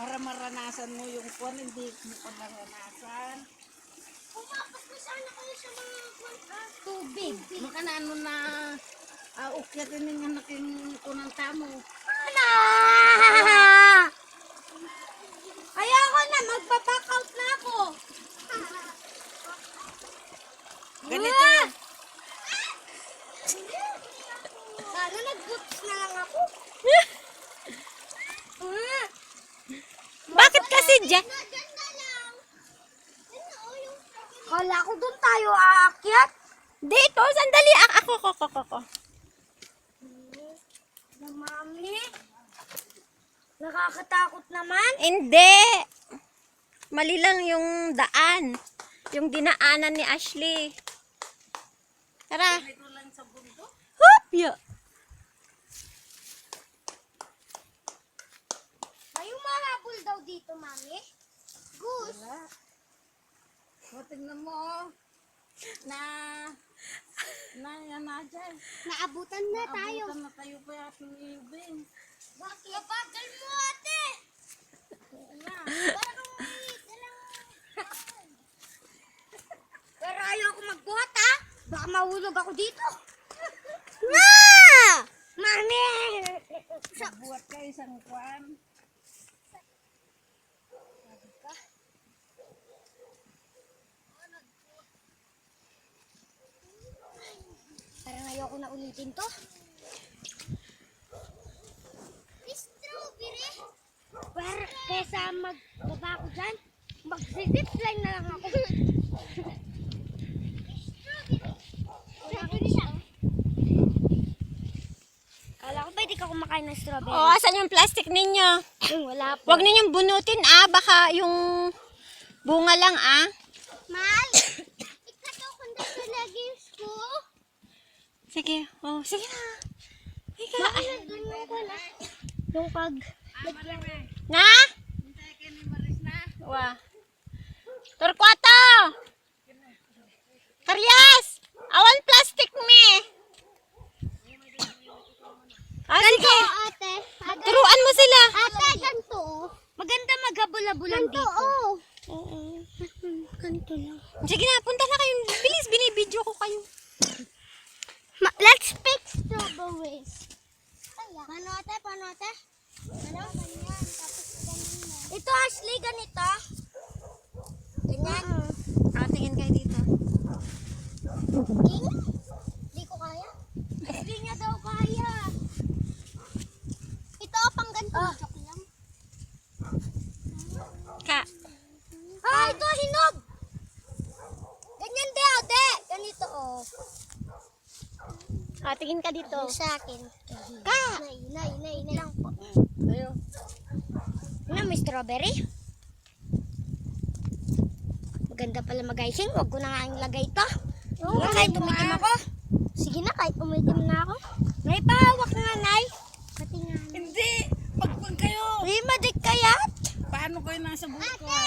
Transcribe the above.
Para maranasan mo yung kwan, hindi mo pa naranasan. Pumapas na sana kayo sa mga tubig. Maka na ano na ukyatin ng aking kunang tamo. Ala! Ayoko na, magpa-back out na ako. Ganito. Sana nag-boots na lang ako. Bakit kasi dyan? Diyan na lang. Kala ko doon tayo aakyat. Dito, sandali. Ako. Na mami. Nakakatakot naman. Hindi. Mali lang yung daan. Yung dinaanan ni Ashley. Tara. Ganito lang sa bundok. Hup! Ya. May umahabol daw dito, mami. Goose. Wala. O, tingnan mo. Yan na dyan. Naabutan na tayo. Abutan na tayo pa yung ating ibing. Bakit? Kabagal mo, ate. Wala. Parang may dalang... Pero ayaw ko magbuhat, ha? Baka mahulog ako dito. Ma! Mami! Buhat ka isang kwan. Parang ayoko na ulitin to. Strawberry? Pero kesa magbaba ako dyan, mag-zip line na lang ako. Strawberry siya. Kala ko pwede ka kumakain ng strawberry. Oh, asan yung plastic ninyo? Wala po. Huwag ninyong bunutin, baka yung bunga lang, Mal, ikaw kung dito leggings ko. Sige, sige na. Ika. Doon yung wala. Yung pag... Na? Hintay kayo ni Maris na. Wa. Torquato! Karyas! Awan plastic me! Sige. Ate. Turuan mo sila. Ate, ganito. Maganda maghabol-habulan dito. Oo. Ganito lang. Sige na, punta na kayo. Bilis, binibidyo ko kayo. Let's pick strawberries. Paano ate? Paano ate? Ano? Ganyan. Tapos ganyan. Ito Ashley, ganito. Ganyan. Tingin kayo dito. King? Hindi ko kaya. Hindi niya daw kaya. Ito pang ganito. Joke lang. Ka. Ito hinog. Ganyan de, ate. Ganito Tingin ka dito. Sa akin. Ka. Nay lang po. Tayo. Ano, may strawberry? Maganda pala mag-icing. Huwag ko na nga ilagay ito. Kahit umitim ako. Sige na, kahit umitim na ako. May pahawak nga, Nay. Pati nga. Hindi. Pagpag kayo. Hindi madik kayat. Paano kayo nasa buko? Ate!